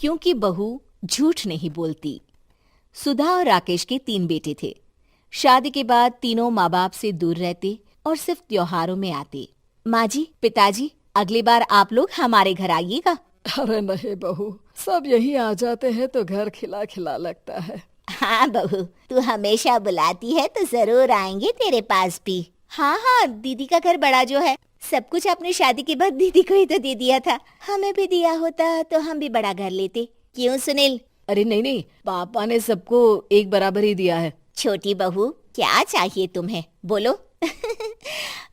क्योंकि बहू झूठ नहीं बोलती। सुधा और राकेश के 3 बेटे थे। शादी के बाद तीनों माँ बाप से दूर रहते और सिर्फ त्योहारों में आते। माँ जी, पिताजी, अगली बार आप लोग हमारे घर आइएगा। अरे नहीं बहू, सब यहीं आ जाते हैं तो घर खिला खिला लगता है। हाँ बहू, तू हमेशा बुलाती है तो जरूर आएंगे तेरे पास भी। हाँ हाँ, दीदी का घर बड़ा जो है, सब कुछ आपने शादी के बाद दीदी को ही तो दे दिया था। हमें भी दिया होता तो हम भी बड़ा घर लेते। क्यों सुनील? अरे नहीं नहीं, पापा ने सबको एक बराबर ही दिया है। छोटी बहू, क्या चाहिए तुम्हें, बोलो।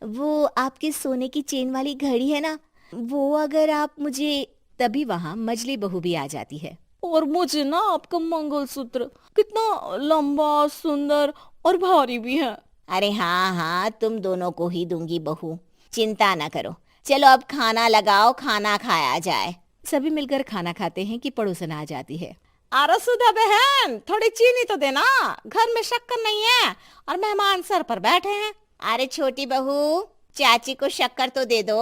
वो आपके सोने की चेन वाली घड़ी है ना, वो अगर आप मुझे। तभी वहाँ मजली बहू भी आ जाती है। और मुझे ना आपका मंगलसूत्र कितना लंबा, सुंदर और भारी भी है। अरे हाँ हाँ, तुम दोनों को ही दूंगी बहू, चिंता ना करो। चलो अब खाना लगाओ, खाना खाया जाए। सभी मिलकर खाना खाते हैं कि पड़ोसन आ जाती है। अरे सुधा बहन, थोड़ी चीनी तो देना, घर में शक्कर नहीं है और मेहमान सर पर बैठे हैं। अरे छोटी बहू, चाची को शक्कर तो दे दो।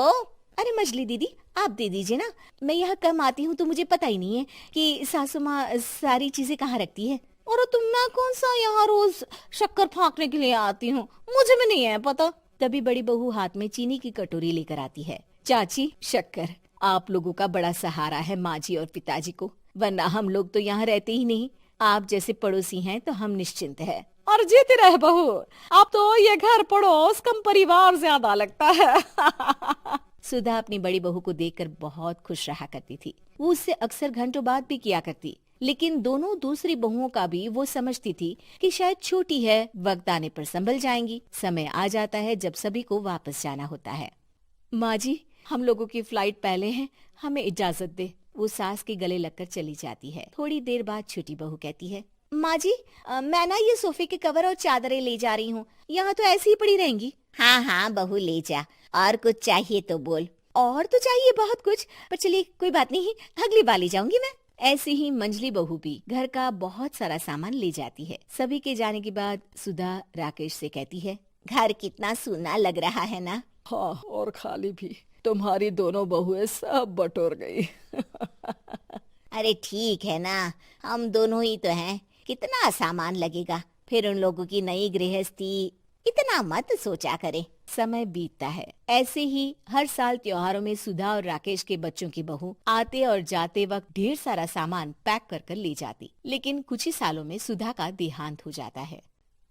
अरे मजली दीदी, आप दे दीजिए ना, मैं यहाँ कम आती हूँ तो मुझे पता ही नहीं है कि सासू माँ सारी चीजें कहाँ रखती है। और तुम मैं कौन सा यहाँ रोज शक्कर फाँकने के लिए आती हूँ, मुझे भी नहीं है पता। तभी बड़ी बहू हाथ में चीनी की कटोरी लेकर आती है। चाची, शक्कर आप लोगों का बड़ा सहारा है माँ जी और पिताजी को, वरना हम लोग तो यहाँ रहते ही नहीं। आप जैसे पड़ोसी हैं तो हम निश्चिंत है। और जीती रहे बहू, अब तो ये घर पड़ोस कम परिवार ज्यादा लगता है। सुधा अपनी बड़ी बहू को देखकर बहुत खुश रहा करती थी। वो उससे अक्सर घंटों बात भी किया करती, लेकिन दोनों दूसरी बहुओं का भी वो समझती थी कि शायद छोटी है, वक्त आने पर संभल जाएंगी। समय आ जाता है जब सभी को वापस जाना होता है। माँ जी, हम लोगों की फ्लाइट पहले है, हमें इजाजत दे। वो सास के गले लगकर चली जाती है। थोड़ी देर बाद छोटी बहू कहती है, माँ जी, मैं ना ये सोफे के कवर और चादरें ले जा रही हूँ, यहाँ तो ऐसी ही पड़ी रहेंगी। हाँ हाँ बहू, ले जा, और कुछ चाहिए तो बोल। और तो चाहिए बहुत कुछ, पर चलिए कोई बात नहीं, अगली बार ले जाऊंगी मैं। ऐसे ही मंजली बहू भी घर का बहुत सारा सामान ले जाती है। सभी के जाने के बाद सुधा राकेश से कहती है, घर कितना सूना लग रहा है ना। हाँ, और खाली भी। तुम्हारी दोनों बहुएं सब बटोर गई। अरे ठीक है ना, हम दोनों ही तो हैं, कितना सामान लगेगा। फिर उन लोगों की नई गृहस्थी, इतना मत सोचा करे। समय बीतता है। ऐसे ही हर साल त्योहारों में सुधा और राकेश के बच्चों की बहू आते और जाते वक्त ढेर सारा सामान पैक कर कर ले जाती। लेकिन कुछ ही सालों में सुधा का देहांत हो जाता है।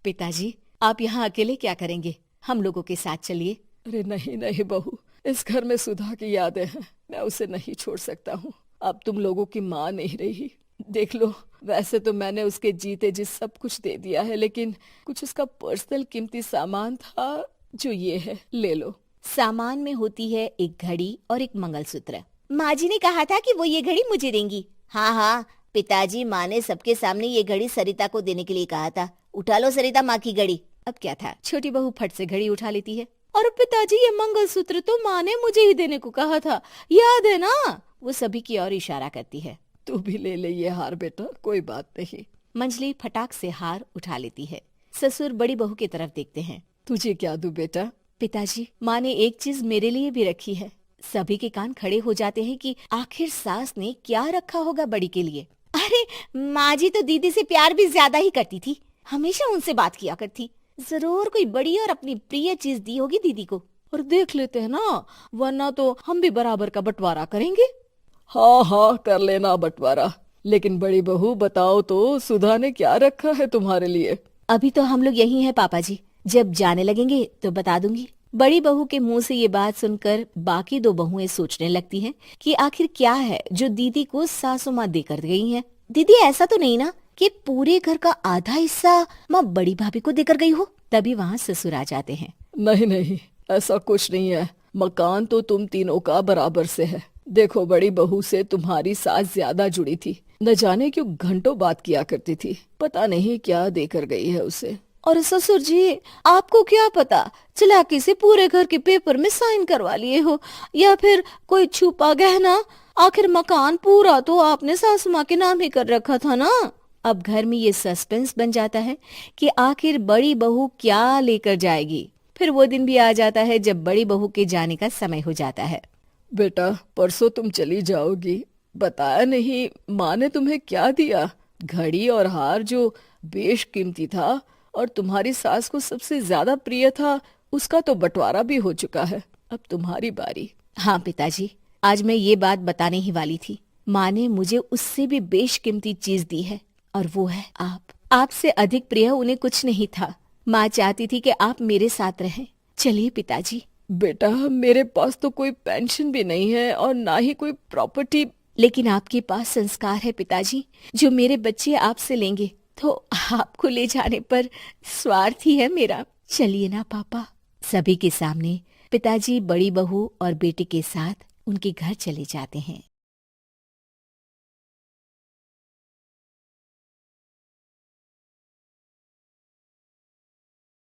पिताजी, आप यहाँ अकेले क्या करेंगे? हम लोगों के साथ चलिए। अरे नहीं नहीं बहू, इस घर में सुधा की यादें हैं, मैं उसे नहीं छोड़ सकता हूँ। अब तुम लोगों की माँ नहीं रही। देख लो, वैसे तो मैंने उसके जीते जी सब कुछ दे दिया है, लेकिन कुछ उसका पर्सनल कीमती सामान था जो ये है, ले लो। सामान में होती है एक घड़ी और एक मंगलसूत्र। माँ जी ने कहा था कि वो ये घड़ी मुझे देंगी। हाँ हाँ पिताजी, माँ ने सबके सामने ये घड़ी सरिता को देने के लिए कहा था। उठा लो सरिता माँ की घड़ी। अब क्या था, छोटी बहू फट से घड़ी उठा लेती है। और पिताजी, ये मंगलसूत्र तो माँ ने मुझे ही देने को कहा था, याद है ना? वो सभी की ओर इशारा करती है। तू भी ले ले ये हार बेटा, कोई बात नहीं। मंजली फटाक से हार उठा लेती है। ससुर बड़ी बहू की तरफ देखते हैं। तुझे क्या दूं बेटा? पिताजी, माँ ने एक चीज मेरे लिए भी रखी है। सभी के कान खड़े हो जाते हैं कि आखिर सास ने क्या रखा होगा बड़ी के लिए। अरे माँ जी तो दीदी से प्यार भी ज्यादा ही करती थी, हमेशा उनसे बात किया करती। जरूर कोई बड़ी और अपनी प्रिय चीज दी होगी दीदी को। और देख लेते हैं ना, वरना तो हम भी बराबर का बंटवारा करेंगे। हाँ हाँ, कर लेना बंटवारा। लेकिन बड़ी बहू बताओ तो, सुधा ने क्या रखा है तुम्हारे लिए? अभी तो हम लोग यही हैं पापा जी, जब जाने लगेंगे तो बता दूंगी। बड़ी बहू के मुंह से ये बात सुनकर बाकी 2 बहुएं सोचने लगती हैं कि आखिर क्या है जो दीदी को सासू माँ देकर गई हैं। दीदी, ऐसा तो नहीं ना कि पूरे घर का आधा हिस्सा माँ बड़ी भाभी को देकर गई हो? तभी वहाँ ससुर आ जाते हैं। नहीं नहीं, ऐसा कुछ नहीं है। मकान तो तुम तीनों का बराबर से है। देखो, बड़ी बहू से तुम्हारी सास ज्यादा जुड़ी थी, न जाने क्यों घंटों बात किया करती थी। पता नहीं क्या देकर गई है उसे। और ससुर जी, आपको क्या पता, चालाकी से पूरे घर के पेपर में साइन करवा लिए हो, या फिर कोई छुपा गहना। आखिर मकान पूरा तो आपने सासू माँ के नाम ही कर रखा था ना। अब घर में ये सस्पेंस बन जाता है कि आखिर बड़ी बहू क्या लेकर जाएगी। फिर वो दिन भी आ जाता है जब बड़ी बहू के जाने का समय हो जाता है। बेटा, परसों तुम चली जाओगी, बताया नहीं, माँ ने तुम्हें क्या दिया? घड़ी और हार जो बेशकीमती था और तुम्हारी सास को सबसे ज्यादा प्रिय था, उसका तो बंटवारा भी हो चुका है। अब तुम्हारी बारी। हाँ पिताजी, आज मैं ये बात बताने ही वाली थी। माँ ने मुझे उससे भी बेशकीमती चीज दी है और वो है आप। आपसे अधिक प्रिय उन्हें कुछ नहीं था। माँ चाहती थी कि आप मेरे साथ रहें। चलिए पिताजी। बेटा, मेरे पास तो कोई पेंशन भी नहीं है और ना ही कोई प्रॉपर्टी। लेकिन आपके पास संस्कार है पिताजी, जो मेरे बच्चे आपसे लेंगे, तो आपको ले जाने पर स्वार्थ ही है मेरा। चलिए ना पापा। सभी के सामने पिताजी बड़ी बहू और बेटे के साथ उनके घर चले जाते हैं।